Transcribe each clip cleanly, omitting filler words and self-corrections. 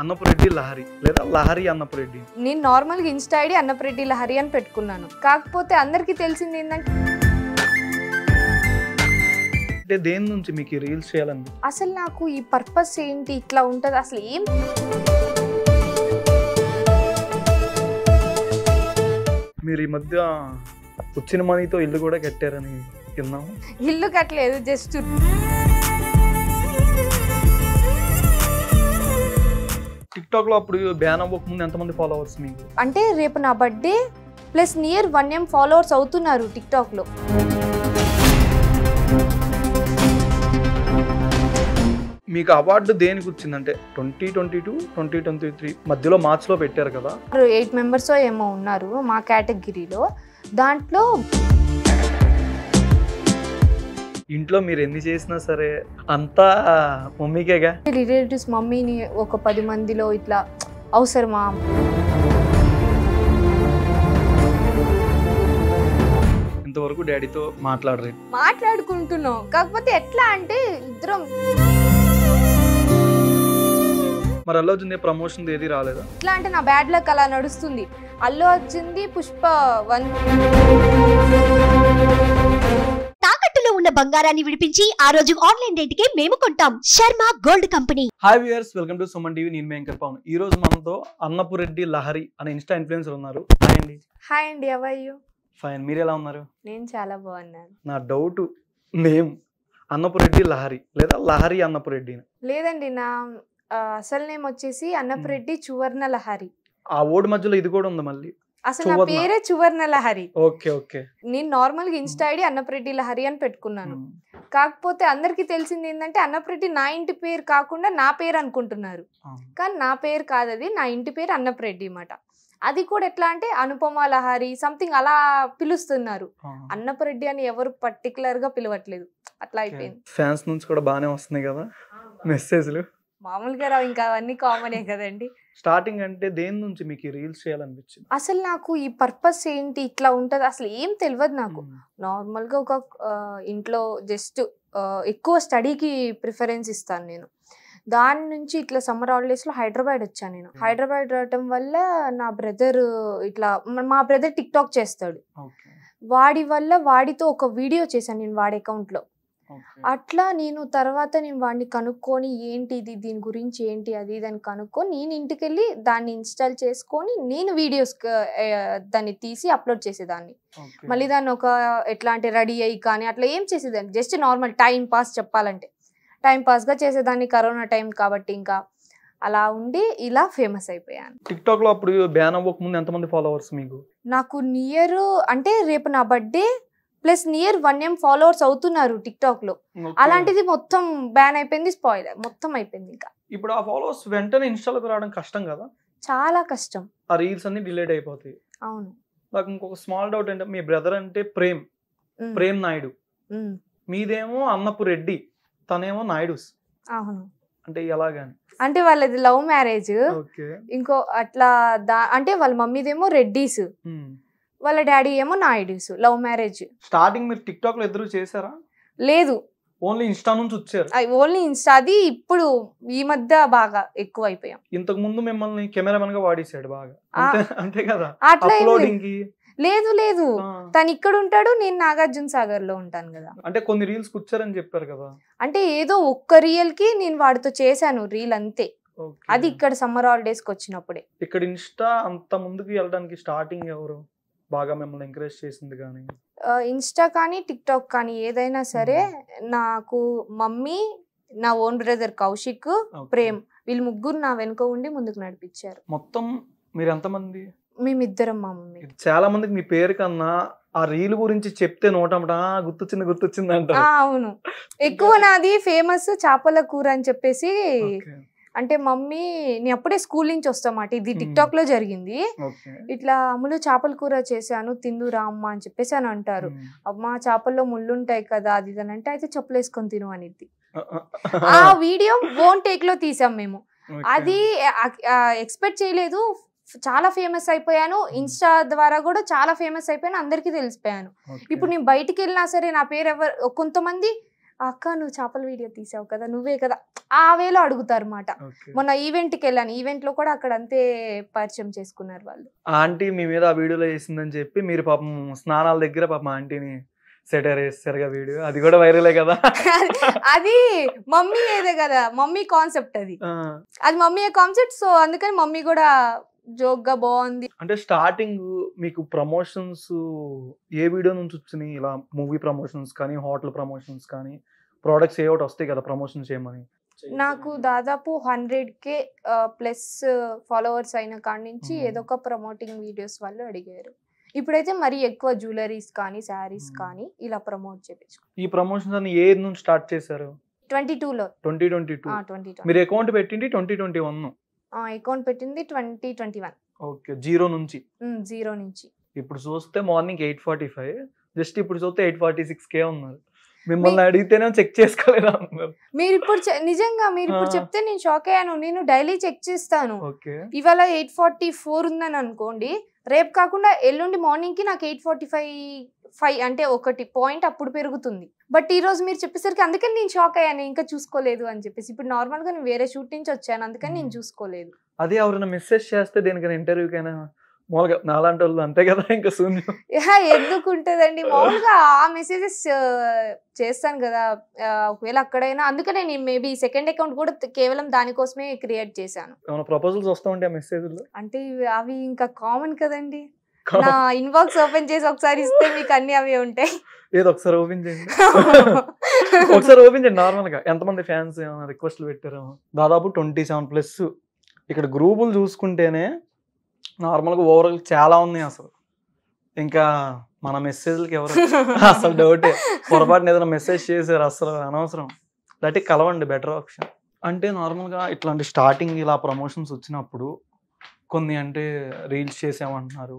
అన్నపురెడ్డి లహరి లేదా లహరి అన్నపురెడ్డి. నేను నార్మల్గా ఇన్స్టా ఐడి అన్నపురెడ్డి లహరి అని పెట్టుకున్నాను. కాకపోతే అందరికీ తెలిసింది ఏంటంటే అంటే దేని నుంచి మీకు రీల్స్ చేయాలండి? అసలు నాకు ఈ పర్పస్ ఏంటి, ఇట్లా ఉంటుంది అసలు ఏం. మీరు ఈ మధ్య వచ్చిన మనీతో ఇల్లు కూడా కట్టారని విన్నాము. ఇల్లు కట్టలేదు, జస్ట్ టిక్టాక్ లో అప్పుడు బ్యాన్ అవ్వక ముందు ఎంతమంది ఫాలోవర్స్ మీకు? అంటే రేపు నా birthday plus near 1M followers అవుతున్నారు టిక్టాక్ లో. మీకు అవార్డు దేనికి వచ్చిందంటే 2022, 2023 మధ్యలో మార్చ్ లో పెట్టారు కదా. 8 మెంబర్స్ ఏమో ఉన్నారు మా కేటగిరీలో. దాంట్లో ఇంట్లో మీరు ఎన్ని చేసినా సరే అంతా మమ్మీకేగా. రిలేటివ్స్ మమ్మీని ఒక 10 మందిలో ఇట్లా అవసరమా, ఇంతవరకు డాడీతో మాట్లాడుకుంటున్నాం. కాకపోతే ఎట్లా అంటే ఇద్దరం. మరి అల్లు అర్జున్ ప్రమోషన్ ఏది రాలేదా? ఎట్లా అంటే నా బ్యాడ్ లక్ అలా నడుస్తుంది. అల్లు అర్జున్ది పుష్ప 1. తాకట్టులో ఉన్న బంగారాన్ని విడిపించి ఆ రోజు ఆన్లైన్ రేటుకే మేము కొంటాం. Sharma gold company. Hi viewers, welcome to Suman TV. నేను వెంకట్ పవన్. ఈ రోజు మనతో అన్నపురెడ్డి లహరి అనే ఇన్స్టా ఇన్ఫ్లుయెన్సర్ ఉన్నారు. హాయ్ అండి. హాయ్ అండి, హౌ ఆర్ యు? ఫైన్, మీరు ఎలా ఉన్నారు? నేను చాలా బాగున్నాను. నా డౌట్, నేమ్ అన్నపురెడ్డి లహరి లేదా లహరి అన్నపురెడ్డి? లేదండి, నా అసలు నేమ్ వచ్చేసి అన్నపురెడ్డి చువర్ణ లహరి. ఆ ఓడి మధ్యలో ఇది కూడా ఉంది మళ్ళీ. అసలు నా పేరే చువర్ణ లహరి. Okay okay. నేను నార్మల్గా ఇన్స్టా ఐడి అన్నపురెడ్డి లహరి అని పెట్టుకున్నాను. కాకపోతే అందరికీ తెలిసింది ఏంటంటే అన్నపురెడ్డి నా ఇంటి పేరు కాకుండా నా పేరు అనుకుంటున్నారు. కానీ నా పేరు కాదు, అది నా ఇంటి పేరు అన్నపురెడ్డి అన్నమాట. అది కూడా ఎట్లా అంటే అనుపమ లహరి సంథింగ్ అలా పిలుస్తున్నారు. అన్నపురెడ్డి అని ఎవరు పర్టికులర్ గా పిలవట్లేదు. అట్లా అయిపోయింది. ఫ్యాన్స్ నుంచి కూడా బాగానే వస్తున్నాయి కదా మెసేజ్లు. మామూలుగా రావు, ఇంకా అవన్నీ కామనే కదండి. స్టార్టింగ్ అంటే దేని నుంచి మీకు రీల్స్ చేయాలనిపించింది? అసలు నాకు ఈ పర్పస్ ఏంటి, ఇట్లా ఉంటుంది అసలు ఏం తెలియదు నాకు. నార్మల్గా ఒక ఇంట్లో జస్ట్ ఎక్కువ స్టడీకి ప్రిఫరెన్స్ ఇస్తాను నేను. దాని నుంచి ఇట్లా సమ్మర్ హాలిడేస్లో హైదరాబాద్ వచ్చాను నేను. హైదరాబాద్ రావటం వల్ల నా బ్రదర్ ఇట్లా, మా బ్రదర్ టిక్ టాక్ చేస్తాడు. వాడి వల్ల వాడితో ఒక వీడియో చేశాను నేను వాడి అకౌంట్లో. అట్లా నేను తర్వాత నేను వాడిని కనుక్కొని ఏంటి ఇది, దీని గురించి ఏంటి అది ఇది అని కనుక్కొని నేను ఇంటికి వెళ్ళి దాన్ని ఇన్స్టాల్ చేసుకొని నేను వీడియోస్ దాన్ని తీసి అప్లోడ్ చేసేదాన్ని. మళ్ళీ దాన్ని ఒక ఎట్లా అంటే రెడీ అయ్యి కానీ అట్లా ఏం చేసేదాన్ని, జస్ట్ నార్మల్ టైం పాస్, చెప్పాలంటే టైం పాస్గా చేసేదాన్ని. కరోనా టైం కాబట్టి ఇంకా అలా ఉండి ఇలా ఫేమస్ అయిపోయాను. టిక్ టాక్ లో అప్పుడు బ్యాన్ అవ్వక ముందు ఎంతమంది ఫాలోవర్స్ మీకు? నాకు నియర్ అంటే రేపు నా birthday plus near 1M followers అవుతున్నారు టిక్ టాక్ లో. అలాంటిది మొత్తం బ్యాన్ అయిపోయింది, స్పాయిల్ మొత్తం అయిపోయింది. ఇంకా ఇప్పుడు ఆ ఫాలోవర్స్ వెంటనే ఇన్స్టాలోకి రావడం కష్టం కదా? చాలా కష్టం. ఆ రీల్స్ అన్ని డిలీట్ అయిపోతాయి. అవును. నాకు ఇంకొక స్మాల్ డౌట్ అంటే, మీ బ్రదర్ అంటే ప్రేమ్ నాయుడు, మీదేమో అన్నపురెడ్డి, తనేమో నాయుడుస్. అవును. అంటే ఎలాగని? అంటే వాళ్ళది లవ్ మ్యారేజ్. ఇంకో అట్లా అంటే వాళ్ళ మమ్మీదేమో రెడ్డీస్, వాళ్ళ డాడీ ఏమో నాయుడుస్. Love marriage. స్టార్టింగ్ మీరు టిక్ టాక్ లో ఎదురు చేశారా? లేదు, ఓన్లీ ఇన్స్టా నుంచి వచ్చారు. Only Insta. అది ఇప్పుడు ఈ మధ్య బాగా ఎక్కువ అయిపోయాం. ఇంతకు ముందు మిమ్మల్ని కెమెరామెన్ గా వాడేసాడు బాగా, అంతే కదా? అట్లా అప్లోడింగ్ లేదు లేదు, తను ఇక్కడ ఉంటాడు, నేను నాగార్జున సాగర్ లో ఉంటాను కదా. అంటే కొన్ని రీల్స్ కూర్చారని చెప్పారు కదా. అంటే ఏదో ఒక్క రీల్ కి నేను వాడితో చేశాను రీల్, అంతే. అది ఇక్కడ సమ్మర్ హాలిడేస్ కి వచ్చినప్పుడే. ఇక్కడ ఇన్స్టా అంత ముందుకు వెళ్ళడానికి స్టార్టింగ్ ఎవరు బాగా మిమ్మల్ని ఎంకరేజ్ చేసింది? కానీ ఇన్స్టా కానీ టిక్ టాక్ కానీ ఏదైనా సరే నాకు మమ్మీ, నా ఓన్ బ్రదర్ కౌశిక్, ప్రేమ్, వీళ్ళు ముగ్గురు నా వెనుక ఉండి ముందుకు నడిపించారు. మొత్తం మీరు ఎంతమంది? మేమిద్దరం, మా మమ్మీ. చాలా మందికి మీ పేరు కన్నా ఆ రీల్ గురించి చెప్తే నోటమట గుర్తొచ్చింది అంటారు. అవును, ఎక్కువ నాది ఫేమస్ చేపల కూర అని చెప్పేసి. అంటే మమ్మీ, నేను అప్పుడే స్కూల్ నుంచి వస్తామాట, ఇది టిక్ టాక్ లో జరిగింది. ఇట్లా అమ్ములు చేపల కూర చేశాను, తిందురా అమ్మ అని చెప్పేసి అని అంటారు. అమ్మ చేపల్లో ముళ్ళు ఉంటాయి కదా అది ఇది అని అంటే, అయితే చెప్పులు వేసుకొని తిను అనిద్ది. ఆ వీడియో ఓన్ టేక్ లో తీసాం మేము. అది ఎక్స్పెక్ట్ చేయలేదు. చాలా ఫేమస్ అయిపోయాను, ఇన్స్టా ద్వారా కూడా చాలా ఫేమస్ అయిపోయాను, అందరికీ తెలిసిపోయాను. ఇప్పుడు నేను బయటికి వెళ్ళినా సరే నా పేరు కొంతమంది అక్క నువ్వు చేపల వీడియో తీసావు కదా, నువ్వే కదా, ఆ వేలో అడుగుతారు మాట. మొన్న ఈవెంట్కి వెళ్ళాను, ఈవెంట్ లో కూడా అక్కడ అంతే పరిచయం చేసుకున్నారు వాళ్ళు. ఆంటీ మీ మీద ఆ వీడియోలో వేసిందని చెప్పి మీరు పాపం స్నానాల దగ్గర పాపం ఆంటీని సెటర్ వేస్తారుగా వీడియో, అది కూడా వైరలే కదా. అది మమ్మీ ఏదే కదా, మమ్మీ కాన్సెప్ట్ అది మమ్మీ కాన్సెప్ట్. సో అందుకని మమ్మీ కూడా జోక్ గా బాగుంది. అంటే స్టార్టింగ్ మీకు ప్రమోషన్స్ ఏ వీడియో నుంచి వచ్చినాయి? ఇలా మూవీ ప్రమోషన్స్ కానీ, హోటల్ ప్రమోషన్స్ కానీ, ప్రోడక్ట్స్ ఏ ఒకటి వస్తాయి కదా ప్రమోషన్ చేయమని. నాకు దాదాపు 100K ప్లస్ ఫాలోవర్స్ అయిన కాడి నుంచి ఏదో ఒక ప్రమోటింగ్ వీడియోస్ వాళ్ళు అడిగారు. ఇప్పుడైతే మరి ఎక్కువ జ్యువెలరీస్ కానీ, శారీస్ కానీ ఇలా ప్రమోట్ చేయించుకో. ఈ ప్రమోషన్స్ అన్ని ఏ నుంచి స్టార్ట్ చేశారు? 2022లో. 2022 మీరు అకౌంట్ పెట్టింది 2021. అకౌంట్ పెట్టింది 2021. ఓకే, జీరో నుంచి. జీరో నుంచి. ఇప్పుడు చూస్తే మార్నింగ్ 8:45, జస్ట్ ఇప్పుడు చూస్తే 8:46K ఉన్నారు. మిమ్మల్ని అడిగితేనే చెక్ చేసుకోలేదా? మీరు ఇప్పుడు నిజంగా మీరు ఇప్పుడు చెప్తే నేను షాక్ అయ్యాను. నేను డైలీ చెక్ చేస్తాను. ఇవాళ 8:44 ఉందని అనుకోండి, రేపు కాకుండా ఎల్లుండి మార్నింగ్ కి నాకు 8:45 అంటే 1 పాయింట్ అప్పుడు పెరుగుతుంది. బట్ ఈ రోజు మీరు చెప్పేసరికి అందుకని నేను షాక్ అయ్యాను, ఇంకా చూసుకోలేదు అని చెప్పేసి. ఇప్పుడు నార్మల్ గా నేను వేరే షూట్ నుంచి వచ్చాను, అందుకని నేను చూసుకోలేదు. అదే ఎవరైనా మెసేజ్ చేస్తే దేనికైనా ఇంటర్వ్యూకైనా మామూలుగా నాలాంటి వాళ్ళు అంతే కదా, ఇంకా శూన్యం. ఎందుకు ఉంటదండి, మామూలుగా ఆ మెసేజెస్ చేస్తాను కదా ఒకవేళ అక్కడైనా. అందుకనే నేను మేబీ సెకండ్ అకౌంట్ కూడా కేవలం దానికోసమే క్రియేట్ చేశాను. ప్రపోజల్స్ వస్తూ ఉంటాయి ఆ మెసేజ్లు అంటే అవి ఇంకా కామన్ కదండి. నా ఇన్బాక్స్ ఓపెన్ చేసి ఒకసారి ఇస్తే మీకు అన్ని అవే ఉంటాయి. ఏదో ఒకసారి ఓపెన్ చేయండి, ఒకసారి ఓపెన్ చేయండి. నార్మల్ గా ఎంతమంది ఫ్యాన్స్ ఏమైనా రిక్వెస్ట్లు పెట్టారు? దాదాపు 27+. ఇక్కడ గ్రూపులు చూసుకుంటేనే నార్మల్గా ఓవరాల్ చాలా ఉన్నాయి అసలు. ఇంకా మన మెసేజ్లకి ఎవరు అసలు డౌటే, పొరపాటున ఏదైనా మెసేజ్ చేశారు అసలు అనవసరం. దట్ కలవండి, బెటర్ ఆప్షన్. అంటే నార్మల్గా ఇట్లాంటి స్టార్టింగ్ ఇలా ప్రమోషన్స్ వచ్చినప్పుడు కొన్ని అంటే రీల్స్ చేసామంటున్నారు,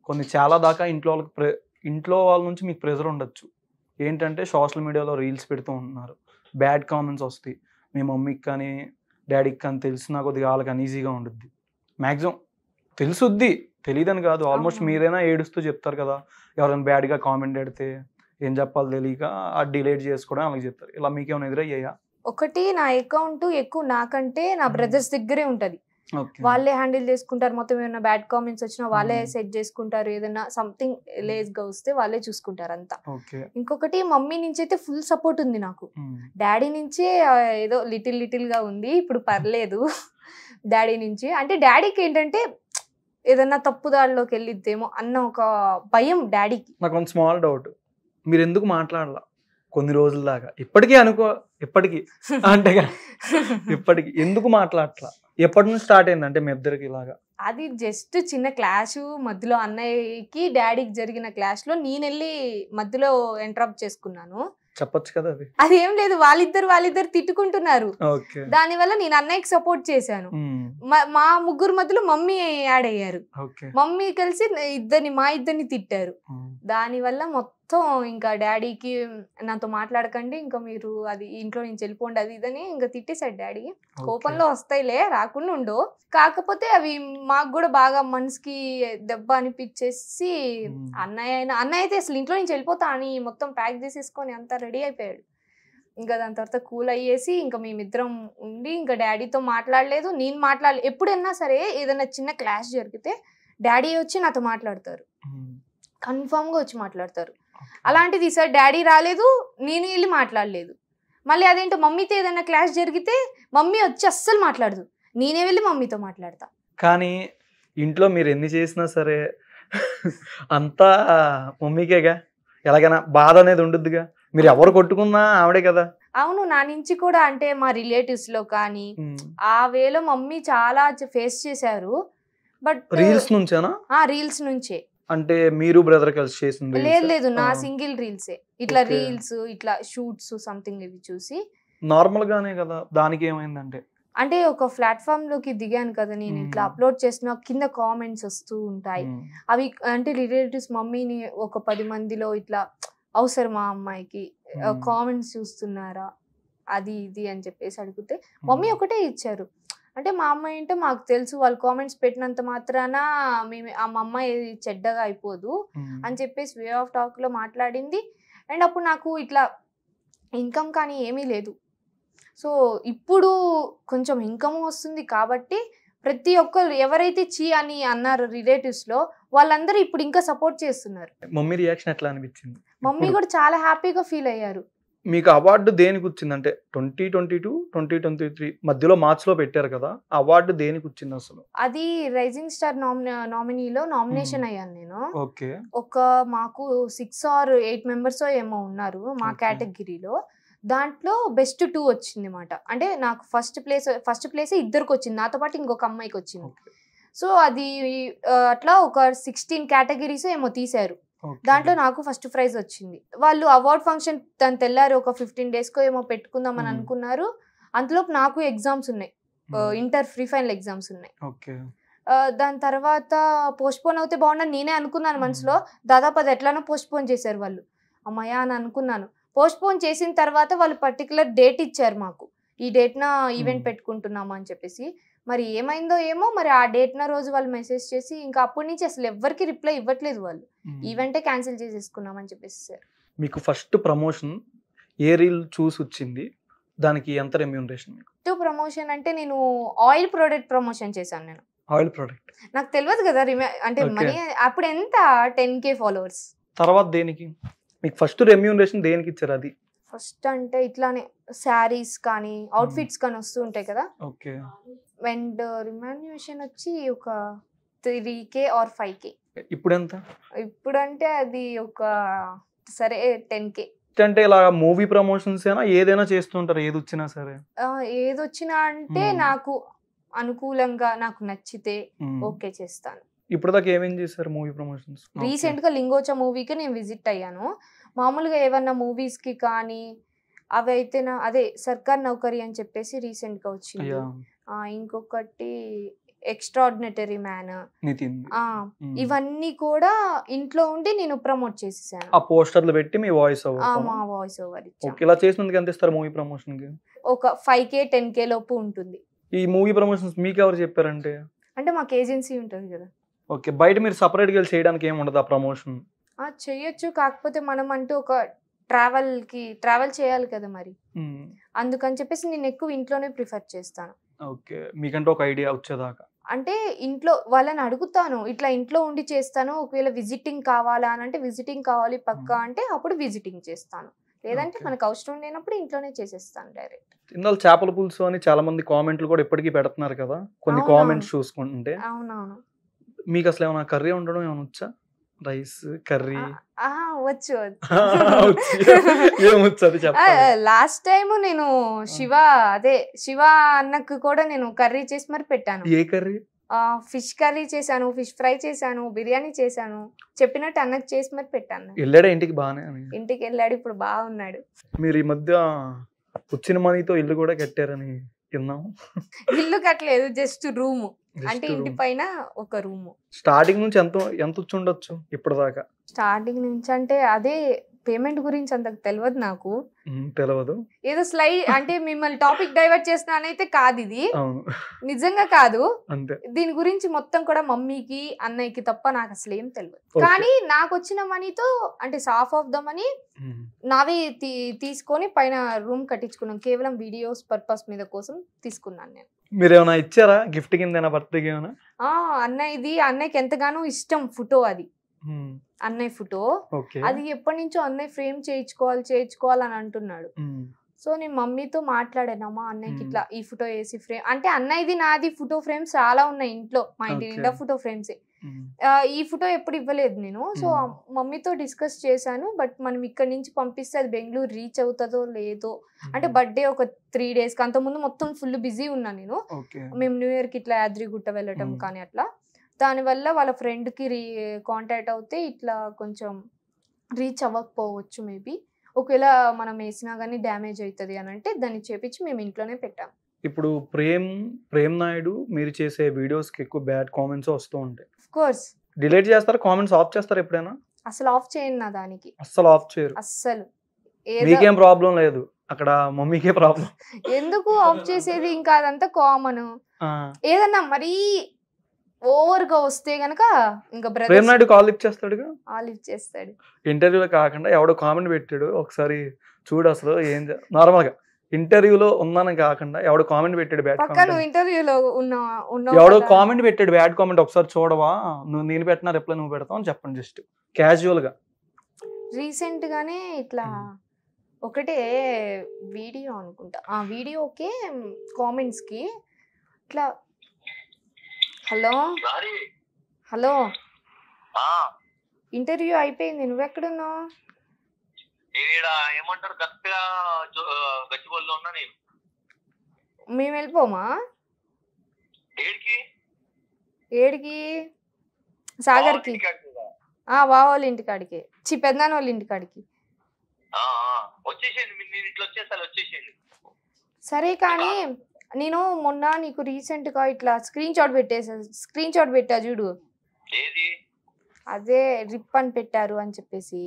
కొన్ని చాలా దాకా ఇంట్లో వాళ్ళ నుంచి మీకు ప్రెజర్ ఉండొచ్చు. ఏంటంటే సోషల్ మీడియాలో రీల్స్ పెడుతూ ఉంటున్నారు, బ్యాడ్ కామెంట్స్ వస్తాయి. మీ మమ్మీకి కానీ డాడీకి కానీ తెలిసినా కొద్దిగా వాళ్ళకి అన్ఈజీగా ఉంటుంది. మ్యాక్సిమం తెలుసుద్ది, తెలియదని కాదు, ఆల్మోస్ట్ మీరైనా ఏడుస్తూ చెప్తారు కదా, ఎవరైనా బ్యాడ్గా కామెంట్ పెడితే ఏం చెప్పాలో తెలియక డిలీట్ చేసుకోవడం అలాగే చెప్తారు. ఇలా మీకేమైనా ఎదురయ్యాయా? ఒకటి, నా అకౌంట్ ఎక్కువ నాకంటే నా బ్రదర్స్ దగ్గరే ఉంటది, వాళ్ళే హ్యాండిల్ చేసుకుంటారు. మొత్తం ఏమైనా బ్యాడ్ కామెంట్స్ వచ్చినా వాళ్ళే సెట్ చేసుకుంటారు, ఏదైనా సంథింగ్ లేజ్ గా వస్తే వాళ్ళే చూసుకుంటారు అంతా. ఇంకొకటి, మమ్మీ నుంచి అయితే ఫుల్ సపోర్ట్ ఉంది నాకు. డాడీ నుంచే ఏదో లిటిల్ గా ఉంది, ఇప్పుడు పర్లేదు. డాడీ నుంచి అంటే డాడీకి ఏంటంటే ఏదన్నా తప్పుదారిలోకి వెళ్ళిద్దేమో అన్న ఒక భయం డాడీకి. నాకు ఒక స్మాల్ డౌట్, మీరు ఎందుకు మాట్లాడాల కొన్ని రోజుల దాకా? ఇప్పటికీ ఇప్పటికీ అంటే ఇప్పటికి ఎందుకు మాట్లాడట్లా? ఎప్పటి నుంచి స్టార్ట్ అయింది అంటే మీ ఇద్దరికి ఇలాగా? అది జస్ట్ చిన్న క్లాష్ మధ్యలో, అన్నయ్యకి డాడీకి జరిగిన క్లాష్ లో నేను వెళ్ళి మధ్యలో ఎంటరప్ట్ చేసుకున్నాను. చెప్పొచ్చు కదా అది. అదేం లేదు, వాళ్ళిద్దరు తిట్టుకుంటున్నారు, దానివల్ల నేను అన్నయ్యకి సపోర్ట్ చేశాను. మా ముగ్గురు మధ్యలో మమ్మీ యాడ్ అయ్యారు, మమ్మీ కలిసి మా ఇద్దరిని తిట్టారు. దానివల్ల మొత్తం ఇంకా డాడీకి నాతో మాట్లాడకండి, ఇంకా మీరు అది ఇంట్లో నుంచి వెళ్ళిపోండి అది ఇదని ఇంకా తిట్టేశాడు డాడీ. కోపంలో వస్తాయిలే, రాకుండా ఉండో, కాకపోతే అవి మాకు కూడా బాగా మనసుకి దెబ్బ అనిపించేసి అన్నయ్య అయితే అసలు ఇంట్లో నుంచి వెళ్ళిపోతా అని మొత్తం ప్యాక్ చేసేసుకొని అంతా రెడీ అయిపోయాడు. ఇంకా దాని తర్వాత కూల్ అయ్యేసి ఇంకా మేమిద్దరం ఉండి ఇంకా డాడీతో మాట్లాడలేదు, నేను మాట్లాడలేదు. ఎప్పుడైనా సరే ఏదైనా చిన్న క్లాష్ జరిగితే డాడీ వచ్చి నాతో మాట్లాడతారు, కన్ఫామ్ గా వచ్చి మాట్లాడతారు. అలాంటిది సార్ డాడీ రాలేదు, నేను వెళ్ళి మాట్లాడలేదు. మళ్ళీ అదేంటో మమ్మీతో ఏదైనా క్లాష్ జరిగితే మమ్మీ వచ్చి అస్సలు మాట్లాడదు, నేనే వెళ్ళి మమ్మీతో మాట్లాడతా. కానీ ఇంట్లో మీరు ఎన్ని చేసినా సరే అంతా మమ్మీకేగా, ఎలాగైనా బాధ అనేది ఉండదుగా. మీరు ఎవరు కొట్టుకున్నా ఆవిడే కదా. అవును, నా నుంచి కూడా అంటే మా రిలేటివ్స్ లో కానీ ఆ వేలో మమ్మీ చాలా ఫేస్ చేశారు. But reels నుంచేనా? రీల్స్ నుంచే. అంటే మీరు బ్రదర్ కలిసి చేసింది? లేదు, నా సింగిల్ రీల్సే. ఇట్లా రీల్స్, ఇట్లా షూట్స్ సంథింగ్ ఇవి చూసి నార్మల్ గానే కదా. దానికి ఏమైందంటే అంటే ఒక ప్లాట్ఫామ్ లోకి దిగాను కదా నేను, ఇట్లా అప్లోడ్ చేసిన కింద కామెంట్స్ వస్తూ ఉంటాయి. అవి అంటే రిలేటివ్స్ మమ్మీని ఒక 10 మందిలో ఇట్లా అవసరమా అమ్మాయికి కామెంట్స్ చూస్తున్నారా అది ఇది అని చెప్పేసి అడిగితే మమ్మీ ఒకటే ఇచ్చారు. అంటే మా అమ్మాయి అంటే మాకు తెలుసు, వాళ్ళు కామెంట్స్ పెట్టినంత మాత్రాన మేము మా అమ్మాయి చెడ్డగా అయిపోదు అని చెప్పేసి వే ఆఫ్ టాక్ లో మాట్లాడింది. అండ్ అప్పుడు నాకు ఇట్లా ఇన్కమ్ కానీ ఏమీ లేదు. సో ఇప్పుడు కొంచెం ఇన్కమ్ వస్తుంది కాబట్టి ప్రతి ఒక్కరు ఎవరైతే చీ అని అన్నారు రిలేటివ్స్లో వాళ్ళందరూ ఇప్పుడు ఇంకా సపోర్ట్ చేస్తున్నారు. మమ్మీ రియాక్షన్ ఎట్లా అనిపించింది? మమ్మీ కూడా చాలా హ్యాపీగా ఫీల్ అయ్యారు. మీకు అవార్డు దేనికి వచ్చింది? అంటే 2022, 2023 మధ్యలో మార్చ్ లో పెట్టారు కదా, అవార్డు దేనికి వచ్చింది అసలు? అది రైజింగ్ స్టార్ నామినీలో నామినేషన్ అయ్యాను నేను. ఓకే. ఒక మాకు 6 or 8 మెంబర్స్ ఏమో ఉన్నారు మా కేటగిరీలో. దాంట్లో బెస్ట్ 2 వచ్చింది మాట. అంటే నాకు ఫస్ట్ ప్లేస్ ఇద్దరికి వచ్చింది, నాతో పాటు ఇంకొక అమ్మాయికి వచ్చింది. సో అది అట్లా ఒక 16 కేటగిరీస్ ఏమో తీశారు. దాంట్లో నాకు ఫస్ట్ ప్రైజ్ వచ్చింది. వాళ్ళు అవార్డ్ ఫంక్షన్ దాని తెల్లారు ఒక 15 days ఏమో పెట్టుకుందామని అనుకున్నారు. అంతలోపు నాకు ఎగ్జామ్స్ ఉన్నాయి, ఇంటర్ ఫ్రీ ఫైనల్ ఎగ్జామ్స్ ఉన్నాయి. దాని తర్వాత పోస్ట్పోన్ అవుతే బాగుండని నేనే అనుకున్నాను మనసులో. దాదాపు అది ఎట్లానో పోస్ట్పోన్ చేశారు వాళ్ళు. అమ్మాయ అని అనుకున్నాను. పోస్ట్పోన్ చేసిన తర్వాత వాళ్ళు పర్టికులర్ డేట్ ఇచ్చారు మాకు, ఈ డేట్న ఈవెంట్ పెట్టుకుంటున్నాము అని చెప్పేసి. మరి ఏమైందో ఏమో, మరి ఆ డేట్న రోజు వాళ్ళు మెసేజ్ చేసి ఇంకా అప్పటి నుంచి అసలు ఎవరికి రిప్లై ఇవ్వట్లేదు వాళ్ళు. ఈవెంటే క్యాన్సిల్ చేసేసుకున్నామని చెప్పేసి సార్. మీకు ఫస్ట్ ప్రమోషన్ ఏ రీల్ చూసి వచ్చింది? దానికి ఎంత రెమ్యూనరేషన్? ఫస్ట్ ప్రమోషన్ అంటే నేను ఆయిల్ ప్రోడక్ట్ ప్రమోషన్ చేశాను. నేను ఆయిల్ ప్రోడక్ట్ నాకు తెలియదు కదా అంటే మనీ అప్పుడు ఎంత 10K ఫాలోవర్స్. తర్వాత దేనికి మీకు ఫస్ట్ రెమ్యూనరేషన్ దేనికి ఇచ్చారు? అది ఫస్ట్ అంటే ఇట్లానే శారీస్ కానీ అవుట్ఫిట్స్ కానీ వస్తూ ఉంటాయి కదా. ఓకే. అండ్ రెమ్యూనరేషన్ వచ్చి ఒక 3K or 5K. ఇప్పుడు ఎంత? ఇప్పుడు అంటే అది ఒక సరే 10K. అంటే ఇలా మూవీ ప్రమోషన్స్ అయినా ఏదైనా చేస్తుంటారు, ఏది వచ్చినా సరే? ఏది వచ్చినా అంటే నాకు అనుకూలంగా నాకు నచ్చితే ఓకే చేస్తాను. ఇప్పుడు దాకా ఏమేం చేశారు మూవీ ప్రమోషన్స్? రీసెంట్ గా లింగోచా మూవీకి నేను విజిట్ అయ్యాను. మామూలుగా ఏమన్నా మూవీస్ కి కానీ అవి అయితే అదే సర్కార్ నౌకరీ అని చెప్పేసి రీసెంట్ గా వచ్చింది. ఇంకొకటి ఎక్స్ట్రాడినరీ మ్యాన్, ఇవన్నీ కూడా ఇంట్లో ఉండి నేను ప్రమోట్ చేసేసాను. ఆ పోస్టర్లు పెట్టి మీ వాయిస్ ఓవర్? మా వాయిస్ ఓవర్ ఇచ్చాను. ఇలా చేసినందుకు ఎంత ఇస్తారు మూవీ ప్రమోషన్ కి? ఒక 5K 10K లోపు ఉంటుంది. ఈ మూవీ ప్రమోషన్స్ మీకు ఎవరు చెప్పారంటే? అంటే మాకు ఏజెన్సీ ఉంటుంది కదా. ఓకే. బయట మీరు సపరేట్ గా చేయడానికి ఏమి ఉండదు ఆ ప్రమోషన్? చెయ్యొచ్చు, కాకపోతే మనం అంటూ ఒక ట్రావెల్ చేయాలి కదా మరి, అందుకని చెప్పేసి నేను ఎక్కువ ఇంట్లోనే ప్రిఫర్ చేస్తాను. ఓకే. మీకంటే ఒక ఐడియా వచ్చేదాకా అంటే ఇంట్లో వాళ్ళని అడుగుతాను, ఇట్లా ఇంట్లో ఉండి చేస్తాను. ఒకవేళ విజిటింగ్ కావాలా అని అంటే విజిటింగ్ కావాలి పక్కా అంటే అప్పుడు విజిటింగ్ చేస్తాను, లేదంటే మనకు అవసరం లేనప్పుడు ఇంట్లోనే చేసేస్తాను డైరెక్ట్. ఇందులో చేపల పులుసు అని చాలా మంది కామెంట్లు కూడా ఇప్పటికీ పెడుతున్నారు కదా, కొన్ని కామెంట్స్ చూసుకుంటుంటే. అవునవును. మీకు అసలు ఏమైనా కర్రీ ఉండడం ఏమైనా వచ్చా? Rice curry? వచ్చు. లాస్ట్ టైం నేను శివ అన్నకు కూడా నేను కర్రీ చేసి మరి పెట్టాను. ఏ కర్రీ? ఫిష్ కర్రీ చేశాను, ఫిష్ ఫ్రై చేశాను, బిర్యానీ చేశాను. చెప్పినట్టు అన్నకు చేసి మరి పెట్టాను. వెళ్ళాడా ఇంటికి? బాగానే ఇంటికి వెళ్ళాడు, ఇప్పుడు బాగున్నాడు. మీరు ఈ మధ్య వచ్చిన మనీతో ఇల్లు కూడా కట్టారని విన్నాము. ఇల్లు కట్టలేదు, జస్ట్ రూమ్, అంటే ఇంటి పైన ఒక రూమ్. స్టార్టింగ్ నుంచి ఎంత వచ్చి ఉండొచ్చు ఇప్పటిదాకా? స్టార్టింగ్ నుంచి అంటే అదే పేమెంట్ గురించి అంత తెలియదు నాకు. తెలియదు, ఏదో అంటే మిమ్మల్ని టాపిక్ డైవర్ట్ చేసినానైతే కాదు, ఇది నిజంగా కాదు. దీని గురించి మొత్తం కూడా మమ్మీకి అన్నయ్యకి తప్ప నాకు అసలు ఏం తెలియదు. కానీ నాకు వచ్చిన మనీతో అంటే హాఫ్ ఆఫ్ ద మనీ నావే తీసుకొని పైన రూమ్ కట్టించుకున్నాను. కేవలం వీడియోస్ పర్పస్ మీద కోసం తీసుకున్నాను నేను. మీరు ఏమైనా ఇచ్చారా గిఫ్ట్ కింద బర్త్డేకి ఏమైనా? అన్నయ్యకి ఎంతగానో ఇష్టం ఫోటో, అది అన్నయ్య ఫోటో. అది ఎప్పటి నుంచో అన్నయ్య ఫ్రేమ్ చేయించుకోవాలని అంటున్నాడు. సో నేను మమ్మీతో మాట్లాడాను, అమ్మా అన్నయ్యకి ఇట్లా ఈ ఫోటో వేసి ఫ్రేమ్, అంటే అన్నయ్యది నాది ఫోటో ఫ్రేమ్స్ చాలా ఉన్నాయి ఇంట్లో, మా ఇంటి నిండా ఫోటో ఫ్రేమ్సే. ఈ ఫోటో ఎప్పుడు ఇవ్వలేదు నేను. సో మమ్మీతో డిస్కస్ చేశాను, బట్ మనం ఇక్కడ నుంచి పంపిస్తే అది బెంగళూరు రీచ్ అవుతుందో లేదో. అంటే బర్త్డే ఒక 3 days కి, అంతకుముందు మొత్తం ఫుల్ బిజీ ఉన్నా నేను. మేము న్యూ ఇయర్ కి ఇట్లా యాద్రిగుట్ట వెళ్ళటం కానీ అట్లా, దానివల్ల వాళ్ళ ఫ్రెండ్కి కాంటాక్ట్ అవుతే ఇట్లా కొంచెం రీచ్ అవ్వకపోవచ్చు మేబీ. ఒకవేళ మనం వేసినా కానీ డ్యామేజ్ అవుతుంది అని అంటే దాన్ని చేపించి మేము ఇంట్లోనే పెట్టాం. ఇప్పుడు ప్రేమ్ నాయుడు మీరు చేసే వీడియోస్ కి ఎక్కువ బ్యాడ్ కామెంట్స్ వస్తూ ఉంటాయి. ఆఫ్ కోర్స్ డిలీట్ చేస్తారా? కామెంట్స్ ఆఫ్ చేస్తారా ఎప్పుడైనా? అసలు ఆఫ్ చేయను నా దానికి. అసలు ఆఫ్ చేయరు? అస్సలు. మీకేం ప్రాబ్లం లేదు, అక్కడ మమ్మీకే ప్రాబ్లం. ఎందుకు ఆఫ్ చేసేది? ఇంకా అదంతా కామన్. ఏదన్నా మరీ ఓవర్ గా వస్తే గనక ఇంకా ప్రేమ్ నాయుడు కాల్ లిఫ్ట్ చేస్తాడుగా. లిఫ్ట్ చేస్తాడు. ఇంటర్వ్యూలో కాకుండా ఎవడో కామెంట్ పెట్టాడు ఒకసారి, చూడు అసలు నార్మల్ గా ఇంటర్వ్యూలో ఉన్నాను కాకుండా ఎవడో కామెంట్ పెట్టాడు బ్యాడ్ పక్క నువ్వు ఇంటర్వ్యూలో ఉన్నావు ఎవడో కదా. కామెంట్ పెట్టాడు బ్యాడ్ కామెంట్, ఒకసారి చూడవా, నేను పెట్టినా రిప్లై నువ్వు పెడతావు అని చెప్పండి, జస్ట్ క్యాజువల్ గా. రీసెంట్ గానే ఇట్లా ఒకటే వీడియో అనుకుంటా, ఆ వీడియోకే కామెంట్స్ కి ఇట్లా హలో ఇంటర్వ్యూ అయిపోయింది, నువ్వెక్కడున్నావు? ఏమంటారు కరెక్ట్ గా గచ్చిబోల్లో ఉన్నా నేను. మేము వెళ్ళిపోమా? ఏడికి? సాగర్కి. వాళ్ళ ఇంటికాడికి, పెద్దనాన్న వాళ్ళ ఇంటికాడికి. సరే కానీ నేను మొన్న నీకు రీసెంట్ గా ఇట్లా స్క్రీన్ షాట్ పెట్టా చూడు, అదే రిప్ అని పెట్టారు అని చెప్పేసి,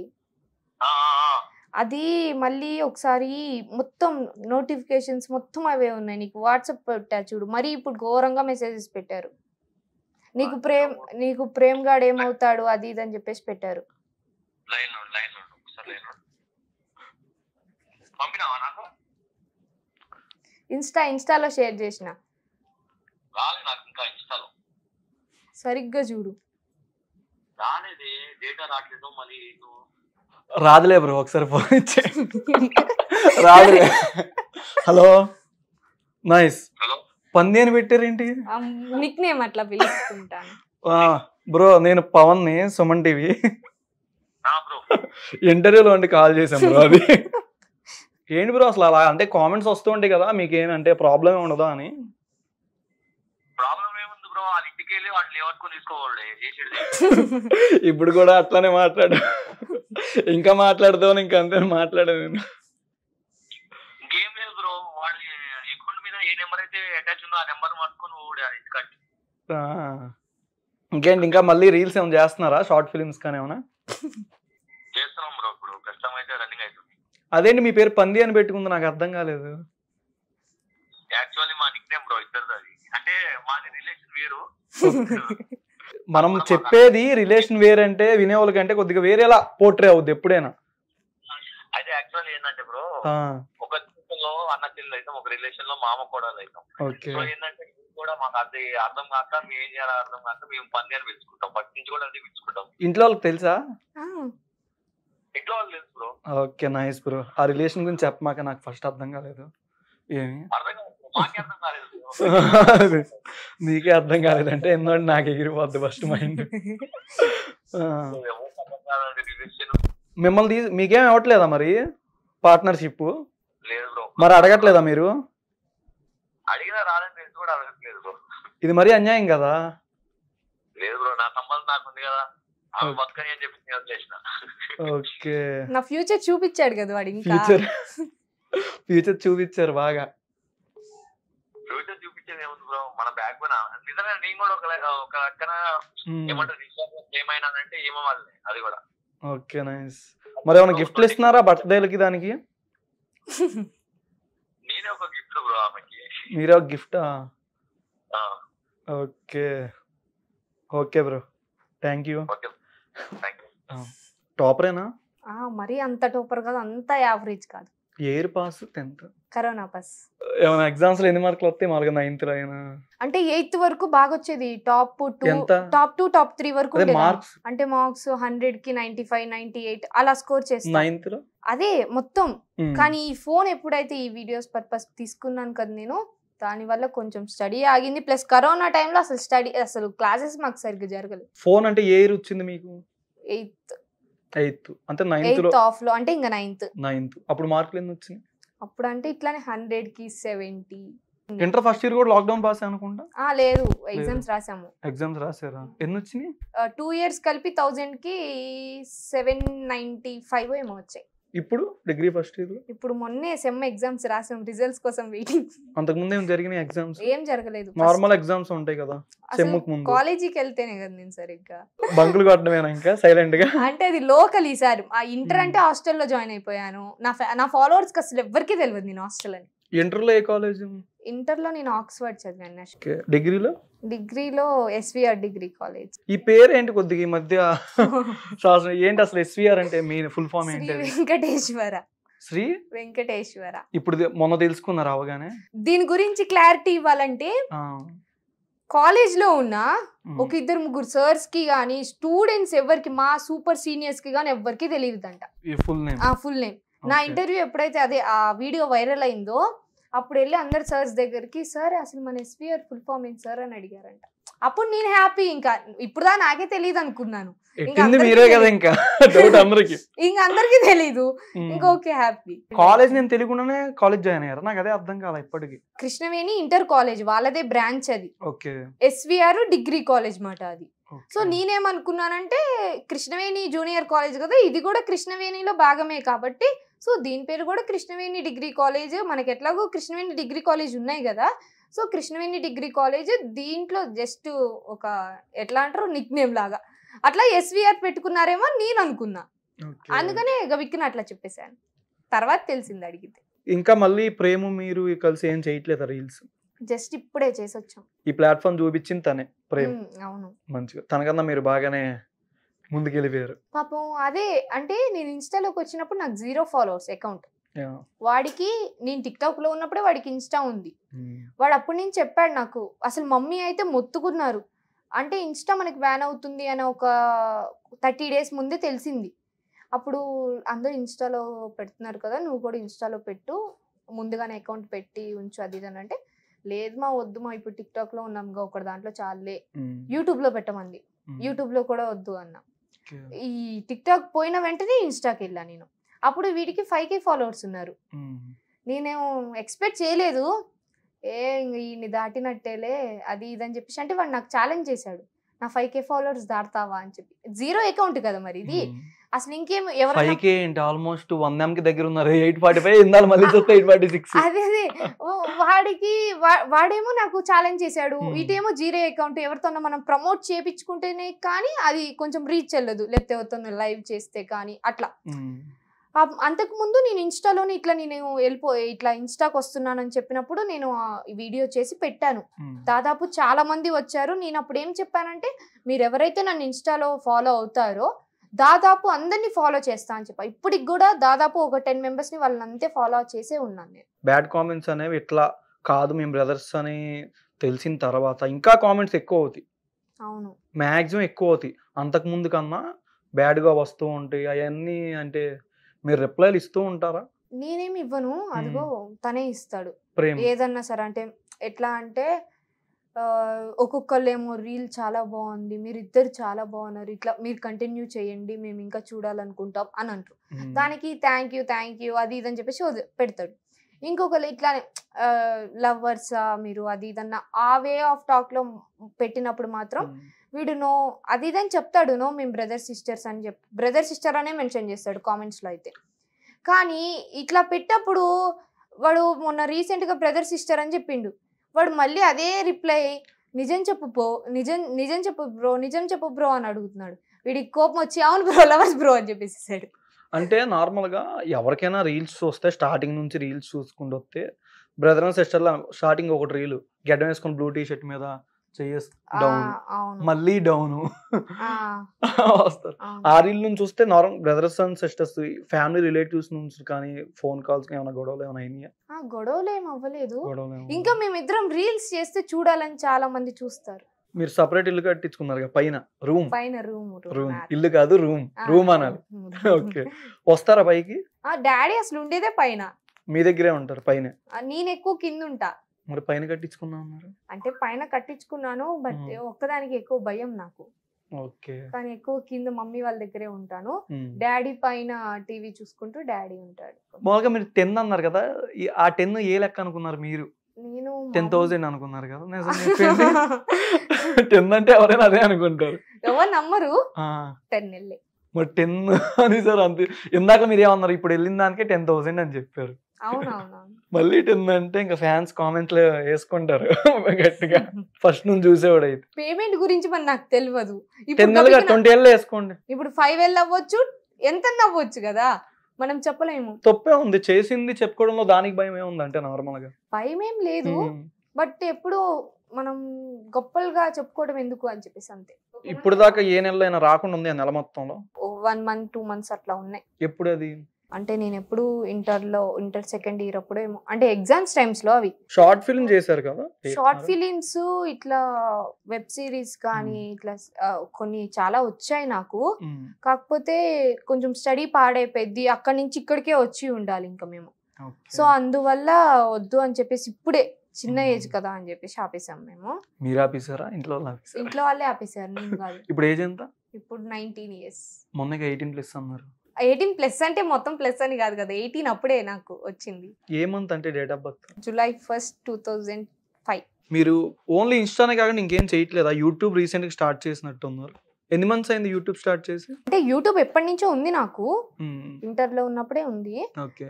అది మళ్ళీ ఒకసారి మొత్తం నోటిఫికేషన్స్ మొత్తం అవే ఉన్నాయి. నీకు వాట్సాప్ పెట్టా చూడు, మరి ఇప్పుడు ఘోరంగా మెసేజెస్ పెట్టారు, నీకు ప్రేమ్ గాడు ఏమవుతాడు అది ఇది అని చెప్పేసి పెట్టారు. ఇన్స్టాలో షేర్ చేసిన, సరిగ్గా చూడు. రాదులే బ్రో, ఒకసారి ఫోన్ ఇచ్చే. రాదులే. Hello, nice. పంది అని పెట్టారేంటి? నిక్ నేమ్ అట్లా పిలుచుకుంటాను బ్రో. నేను పవన్ ని, సుమన్ టీవీ ఇంటర్వ్యూలో ఉండి కాల్ చేశాను బ్రో. అది ఏంటి బ్రో అసలు అలా అంటే కామెంట్స్ వస్తూ ఉంటాయి కదా, మీకేమంటే ప్రాబ్లం ఉండదా అని? ఇప్పుడు కూడా అట్లానే మాట్లాడు, ఇంకా మాట్లాడదాం, ఇంకా అంతే మాట్లాడాను నేను. ఇంకేంటి, ఇంకా మళ్ళీ రీల్స్ ఏమైనా చేస్తున్నారా, షార్ట్ ఫిలిమ్స్ కానీ ఏమైనా? అదేంటి మీ పేరు పంది అని పెట్టుకుంది, నాకు అర్థం కాలేదు. మనం చెప్పేది రిలేషన్ వేరంటే వినే వాళ్ళకంటే కొద్దిగా వేరేలా పోర్ట్రే అవుద్ది ఎప్పుడైనా. అయితే యాక్చువల్లీ ఏంటంటే బ్రో, ఒక రిలేషన్ లో అన్న చెల్లి అయితే, ఒక రిలేషన్ లో మామ కూడా అవుతాం. సో ఏంటంటే కూడా మాకు అది అర్థం కాక మేము ఏం చేయాలో అర్థం కాక మేము పంది అని పిలుచుకుంటాం, పట్టించి కూడా అది పిలుచుకుంటాం. ఇంట్లో వాళ్ళకి తెలుసా? ఇంట్లో వాళ్ళు తెలుసు బ్రో. Okay, nice bro. ఆ రిలేషన్ గురించి చెప్పమాక, నాకు ఫస్ట్ అర్థం కాలేదు. ఏమి అర్థం కాదు, మాకే అర్థం కాలేదు. నీకే అర్థం కాలేదంటే ఎన్నో నాకు ఎగిరిపోద్ది ఫస్ట్ మైండ్. మిమ్మల్ని మీకేం ఇవ్వట్లేదా మరి పార్ట్నర్షిప్? లేదు బ్రో. మరి అడగట్లేదా మీరు? అడిగినా రాలని తెలిసి కూడా అడగట్లేదు బ్రో. ఇది మరీ అన్యాయం కదా. లేదు బ్రో, నా సంబంధం నాకు ఉంది కదా, ఆమె బతకని అని చెప్పి నేను వదిలేసిన. ఓకే, నా ఫ్యూచర్ చూపించాడు కదా వాడు. ఇంకా ఫ్యూచర్ చూపించారు బాగా. ఫ్యూచర్ చూపించేది ఏముంది బ్రో, మన బ్యాక్ బోన్. నిజంగా నేను కూడా ఒక లెక్కన ఏమంటారు, ఏమైనాదంటే ఏమో వాళ్ళే అది కూడా. Okay, nice. మరి ఏమైనా గిఫ్ట్లు ఇస్తున్నారా బర్త్డేలకి దానికి? నేనే ఒక గిఫ్ట్ బ్రో ఆమెకి. మీరే ఒక గిఫ్టా? Okay okay bro, thank you. టాపరేనా? మరి అంత టాపర్ కాదు, అంత యావరేజ్ కాదు. Air pass 10th, corona pass. ఏమైనా ఎగ్జామ్స్ లో ఎన్ని మార్కులు వస్తాయి మామూలుగా? 9th లో అయినా అంటే 8th వరకు బాగా వచ్చేది. టాప్ 2, టాప్ 3 వరకు మార్క్స్. అంటే మార్క్స్ 100కి 95, 98 అలా స్కోర్ చేస్తాను 9th లో. అదే మొత్తం. కానీ ఈ ఫోన్ ఎప్పుడైతే ఈ వీడియోస్ పర్పస్ తీసుకున్నాను కదా నేను, దాని వల్ల కొంచెం స్టడీ ఆగింది. ప్లస్ కరోనా టైంలో అసలు క్లాసెస్ మాకు సరిగ్గా జరగలేదు. ఫోన్ అంటే ఏ ఇయర్ వచ్చింది మీకు? 8th అంటే 9th ఆఫ్ లో, అంటే ఇంకా 9th. అప్పుడు మార్కులు ఎన్ని వచ్చినాయి? అప్పుడు అంటే ఇట్లానే 100కి 70. ఇంటర్ ఫస్ట్ ఇయర్ కూడా లాక్డౌన్ పాస్ అనుకుంటా. లేదు, ఎగ్జామ్స్ రాసాము. ఎగ్జామ్స్ రాసారా? ఎన్ని వచ్చినాయి? 2 years కలిపి 1000కి 795 ఏమో వచ్చాయి. ఇప్పుడు డిగ్రీ ఫస్ట్ ఇయర్ ఇప్పుడు మొన్నే సెమ్ ఎగ్జామ్స్ రాసాం, రిజల్ట్స్ కోసం వెయిటింగ్. అంతకు ముందు ఏం జరిగినాయి ఎగ్జామ్స్? ఏం జరగలేదు, నార్మల్ ఎగ్జామ్స్ ఉంటాయి కదా సెమ్ముకు ముందు. కాలేజీకి వెళ్తేనే కదా నేను సరిగ్గా బంకులు కొట్టడమేనా ఇంకా సైలెంట్ గా? అంటే అది లోకల్. ఈసారి ఆ ఇంటర్ అంటే హాస్టల్లో జాయిన్ అయిపోయాను. నా ఫాలోవర్స్ కి అసలు ఎవ్వరికీ తెలియదు నేను హాస్టల్ అని. ఇంటర్లో ఏ కాలేజ్? ఇంటర్లో నేను ఆక్స్ఫర్డ్ చదివాను. డిగ్రీలో ఎస్విఆర్ డిగ్రీ కాలేజ్. ఈ పేరు ఏంటి కొద్దిగా ఈ మధ్య ఏంటి అసలు ఎస్విఆర్ అంటే మీ ఫుల్ ఫామ్ ఏంటి? వెంకటేశ్వర. శ్రీ వెంకటేశ్వర. ఇప్పుడు మొన్న తెలుసుకున్నారు అవగానే. దీని గురించి క్లారిటీ ఇవ్వాలంటే కాలేజ్ లో ఉన్న ఒక 2-3 సర్స్ కి గానీ స్టూడెంట్స్ ఎవరికి, మా సూపర్ సీనియర్స్ కి గానీ ఎవరికి తెలియదంట ఫుల్ నేమ్. నా ఇంటర్వ్యూ ఎప్పుడైతే అదే ఆ వీడియో వైరల్ అయిందో అప్పుడు వెళ్ళి అందరు సర్స్ దగ్గరికి, సార్ అసలు మన ఎస్విఆర్ ఫుల్ ఫామ్ ఏంటి సార్ అని అడిగారంట. అప్పుడు నేను హ్యాపీ, ఇంకా ఇప్పుడు నాకే తెలియదు అనుకున్నాను, ఇంకా అందరికి తెలీదు, ఇంకా ఓకే హ్యాపీ. కాలేజ్ నేను తెలియకుండానే కాలేజ్ జాయిన్ అయ్యారు, నాకు అదే అర్థం కాలే ఇప్పటికి. కృష్ణవేణి ఇంటర్ కాలేజ్ వాళ్ళదే బ్రాంచ్ అది. ఎస్విఆర్ డిగ్రీ కాలేజ్ మాట అది. సో నేనేమనుకున్నానంటే కృష్ణవేణి జూనియర్ కాలేజ్ కదా, ఇది కూడా కృష్ణవేణిలో భాగమే కాబట్టి సో దీని పేరు కూడా కృష్ణవేణి డిగ్రీ కాలేజ్. మనకి ఎట్లాగో కృష్ణవేణి డిగ్రీ కాలేజ్ ఉన్నాయి కదా, సో కృష్ణవేణి డిగ్రీ కాలేజ్ దీంట్లో జస్ట్ ఒక ఎట్లా అంటారు నిక్ నేమ్ లాగా అట్లా ఎస్విఆర్ పెట్టుకున్నారేమో నేను అనుకున్నా, అందుకనే గవిక్కిన అట్లా చెప్పేశాను. తర్వాత తెలిసింది అడిగితే. ఇంకా మళ్ళీ ప్రేమ మీరు కలిసి ఏం చేయట్లేదా రీల్స్? జస్ట్ ఇప్పుడే చేసి వచ్చాం. ఈ ప్లాట్ఫామ్ చూపించింది తనే ప్రేమ. అవును, మంచిగా తనకన్నా మీరు బాగానే ముందుకెళ్ళిపోయారు పాపం. అదే అంటే నేను ఇన్స్టాలోకి వచ్చినప్పుడు నాకు 0 ఫాలోవర్స్ అకౌంట్, వాడికి నేను టిక్ టాక్ లో ఉన్నప్పుడే వాడికి ఇన్స్టా ఉంది. వాడు అప్పటి నుంచి చెప్పాడు నాకు, అసలు మమ్మీ అయితే మొత్తుకున్నారు, అంటే ఇన్స్టా మనకి బ్యాన్ అవుతుంది అని ఒక 30 days ముందే తెలిసింది. అప్పుడు అందరూ ఇన్స్టాలో పెడుతున్నారు కదా, నువ్వు కూడా ఇన్స్టాలో పెట్టు, ముందుగానే అకౌంట్ పెట్టి ఉంచు అది ఇది అని అంటే, లేదు మా వద్దు మా ఇప్పుడు టిక్ టాక్ లో ఉన్నాంగా ఒకటి దాంట్లో చాలే, యూట్యూబ్ లో పెట్టమంది, యూట్యూబ్ లో కూడా వద్దు అన్నా. ఈ టిక్ టాక్ పోయిన వెంటనే ఇన్స్టాకి వెళ్ళా నేను. అప్పుడు వీడికి 5K ఫాలోవర్స్ ఉన్నారు. నేనేమో ఎక్స్పెక్ట్ చేయలేదు, ఈయన్ని దాటినట్టేలే అది ఇదని చెప్పేసి, అంటే వాడు నాకు ఛాలెంజ్ చేశాడు, నా 5K ఫాలోవర్స్ దాడతావా అని చెప్పి. 0 అకౌంట్ కదా మరి ఇది, అసలు ఇంకేం ఎవరు 5K ఏంటి ఆల్మోస్ట్ 100M కి దగ్గర ఉన్నారు. 845 ఇందాలు మళ్ళీ చూస్తే 846. అదే వాడికి వాడేమో నాకు ఛాలెంజ్ చేశాడు, ఇటేమో 0 అకౌంట్, ఎవరితోనో మనం ప్రమోట్ చేయించుకుంటేనే కానీ అది కొంచెం రీచ్ వెళ్ళదు, లేకపోతే ఎవరితోనో లైవ్ చేస్తే కానీ అట్లా. అంతకు ముందు నేను ఇన్స్టాలోని ఇట్లా నేను ఇట్లా ఇన్స్టాకి వస్తున్నానని చెప్పినప్పుడు నేను వీడియో చేసి పెట్టాను. దాదాపు చాలా మంది వచ్చారు. నేను అప్పుడు ఏం చెప్పానంటే, మీరు ఎవరైతే నన్ను ఇన్స్టాలో ఫాలో అవుతారో దాదాపు అందరినీ ఫాలో చేస్తా అని చెప్పా. ఇప్పటికి కూడా దాదాపు ఒక 10 members ని వాళ్ళని అంతే ఫాలో చేసే ఉన్నాను నేను. బ్యాడ్ కామెంట్స్ అనేవి ఇట్లా కాదు మేము బ్రదర్స్ అని తెలిసిన తర్వాత ఇంకా కామెంట్స్ ఎక్కువ అవుతాయి. అవును, మ్యాక్సిమం ఎక్కువ అవుతాయి. అంతకు ముందు కన్నా బ్యాడ్ గా వస్తూ ఉంటాయి అవన్నీ. అంటే మీరు రిప్లైలు ఇస్తూ ఉంటారా? నేనేమి ఇవ్వను, అదిగో తనే ఇస్తాడు ప్రేమ ఏదన్నా సరే. అంటే ఎట్లా అంటే ఒక్కొక్కళ్ళేమో రీల్ చాలా బాగుంది, మీరు ఇద్దరు చాలా బాగున్నారు, ఇట్లా మీరు కంటిన్యూ చేయండి మేము ఇంకా చూడాలనుకుంటాం అని అంటారు. దానికి థ్యాంక్ యూ అది ఇదని చెప్పేసి పెడతాడు. ఇంకొకరు ఇట్లానే లవర్సా మీరు అది ఇదన్నా ఆ వే ఆఫ్ టాక్ లో పెట్టినప్పుడు మాత్రం వీడు నో అది ఇదని చెప్తాడు, నో మేము బ్రదర్ సిస్టర్స్ అని చెప్పి బ్రదర్ సిస్టర్ అనే మెన్షన్ చేస్తాడు కామెంట్స్ లో అయితే. కానీ ఇట్లా పెట్టప్పుడు వాడు మొన్న రీసెంట్ గా బ్రదర్ సిస్టర్ అని చెప్పిండు, వాడు మళ్ళీ అదే రిప్లై నిజం చెప్పు బ్రో అని అడుగుతున్నాడు. వీడికి కోపం వచ్చి అవును బ్రో లవర్స్ బ్రో అని చెప్పేసాడు. అంటే నార్మల్ గా ఎవరికైనా రీల్స్ వస్తే స్టార్టింగ్ నుంచి రీల్స్ చూసుకుంటూ వస్తే బ్రదర్ అండ్ సిస్టర్ స్టార్టింగ్ ఒకటి రీల్ గెడ్డం వేసుకుని బ్లూ టీ షర్ట్ మీద డౌన్ మళ్ళీ డౌన్ వస్తారు. ఆ రీల్ నుంచి చూస్తే normal brothers and sisters family relatives నుంచి కానీ ఫోన్ కాల్స్ ఏమైనా గొడవలు ఏమైనా అయినాయా? గొడవలు ఏం అవ్వలేదు. ఇంకా మేమిద్దరం రీల్స్ చేస్తే చూడాలని చాలా మంది చూస్తారు. మీరు సపరేట్ ఇల్లు కట్టించుకున్నారు పైన రూమ్ ఇల్లు కాదు రూమ్ అనాలి. ఓకే, వస్తారా పైకి? డాడీ అసలు ఉండేదే పైన, మీ దగ్గరే ఉంటారు పైన? నేను ఎక్కువ కింద ఉంటా. మరి పైన కట్టించుకున్నా ఉన్నారు అంటే పైన కట్టించుకున్నాను, బట్ ఒక్కదానికి ఎక్కువ భయం నాకు. కానీ ఎక్కువ కింద మమ్మీ వాళ్ళ దగ్గరే ఉంటాను. డాడీ పైన టీవీ చూసుకుంటూ డాడీ ఉంటాడు. మామూలుగా మీరు 10 అన్నారు కదా, ఆ 10 ఏ లెక్క అనుకున్నారు మీరు? నేను 10,000 అనుకున్నారు కదా. 10 అంటే ఎవరైనా అదే అనుకుంటారు, ఎవరు నమ్మరు. 10 వెళ్ళే మరి 10 అని సార్ అంతే. ఇందాక మీరు ఏమన్నారు, ఇప్పుడు వెళ్ళిన దానికే 10,000 అని చెప్పారు. మళ్ళీ 10 అంటే ఇంకా ఫ్యాన్స్ కామెంట్లు వేసుకుంటారు గట్టిగా. ఫస్ట్ నుంచి చూసేవాడు అయితే పేమెంట్ గురించి మరి నాకు తెలియదు. 20,000 వేసుకోండి, ఇప్పుడు 5,000 అవ్వచ్చు, ఎంత అవ్వచ్చు కదా, మనం చెప్పలేము. తప్పే ఉంది, చేసింది చెప్పుకోవడంలో దానికి భయం ఏముంది? అంటే నార్మల్ గా భయం ఏం లేదు, బట్ ఎప్పుడు మనం గొప్పలుగా చెప్పుకోవడం ఎందుకు అని చెప్పేసి అంతే. ఇప్పుడు దాకా ఏ నెలలో అయినా రాకుండా ఉంది ఆ నెల మొత్తంలో? 1 month 2 months అట్లా ఉన్నాయి. ఎప్పుడు అది అంటే నేను ఎప్పుడు ఇంటర్ సెకండ్ ఇయర్ అప్పుడు ఏమో అంటే ఎగ్జామ్స్ టైమ్స్ లో అవి షార్ట్ ఫిల్మ్ చేశారు కదా షార్ట్ ఫిలిమ్స్ ఇట్లా వెబ్ సిరీస్ కానీ ఇట్లా కొన్ని చాలా వచ్చాయి నాకు. కాకపోతే కొంచెం స్టడీ పాడైపోయింది, అక్కడి నుంచి ఇక్కడికే వచ్చి ఉండాలి ఇంకా మేము. సో అందువల్ల వద్దు అని చెప్పేసి ఇప్పుడే చిన్న ఏజ్ కదా అని చెప్పేసి ఆపేసాం మేము. మీరు ఆపేసారా? ఇంట్లో వాళ్ళే ఆపేసారు, నేను కాదు. ఇప్పుడు ఏజ్ ఎంత? ఇప్పుడు 19 years. మొన్నగా 18+ అన్నారు. 18+ అంటే మొత్తం ప్లస్ అని కాదు కదా, 18 అప్పుడే నాకు వచ్చింది. ఏ మంత్ అంటే date of birth? July 1st, 2005. మీరు ఓన్లీ ఇన్స్టానే కాకుండా ఇంకేం చేయట్లేదా? యూట్యూబ్ రీసెంట్ గా స్టార్ట్ చేసినట్టు ఉన్నారు. ఎన్ని మంత్స్ అయింది యూట్యూబ్ స్టార్ట్ చేసి? అంటే యూట్యూబ్ ఎప్పటి నుంచో ఉంది నాకు, ఇంటర్ లో ఉన్నప్పుడే ఉంది.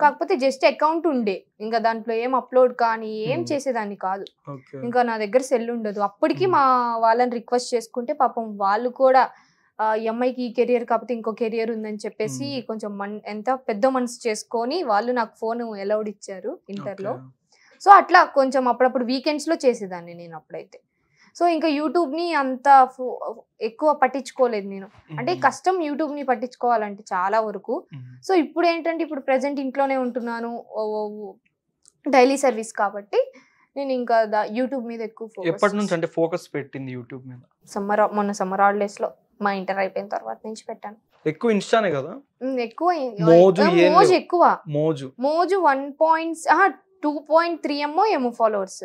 కాకపోతే జస్ట్ అకౌంట్ ఉండే, ఇంకా దాంట్లో ఏం అప్లోడ్ కానీ ఏం చేసేదాన్ని కాదు. ఇంకా నా దగ్గర సెల్ ఉండదు. అప్పటికి మా వాళ్ళని రిక్వెస్ట్ చేసుకుంటే పాపం వాళ్ళు కూడా ఈ అమ్మాయికి ఈ కెరియర్ కాకపోతే ఇంకో కెరియర్ ఉందని చెప్పేసి కొంచెం ఎంత పెద్ద మనసు చేసుకొని వాళ్ళు నాకు ఫోన్ అలౌడ్ ఇచ్చారు ఇంటర్ లో. సో అట్లా కొంచెం అప్పుడప్పుడు వీకెండ్స్ లో చేసేదాన్ని నేను అప్పుడైతే. సో ఇంకా యూట్యూబ్ ని అంత ఎక్కువ పట్టించుకోలేదు నేను, అంటే కష్టం యూట్యూబ్ ని పట్టించుకోవాలంటే చాలా వరకు. సో ఇప్పుడు ఏంటంటే ఇప్పుడు ప్రెసెంట్ ఇంట్లోనే ఉంటున్నాను, డైలీ సర్వీస్ కాబట్టి నేను ఇంకా యూట్యూబ్ మీద ఎక్కువ ఎప్పటి నుంచి అంటే ఫోకస్ పెట్టింది యూట్యూబ్ మీద? మొన్న సమ్మర్ హాలిడేస్ లో మా ఇంటర్ అయిపోయిన తర్వాత నుంచి పెట్టాను. ఎక్కువ ఇన్స్టానే కదా? ఎక్కువ ఎక్కువ మోజు 2.3 ఏమో ఫాలోవర్స్,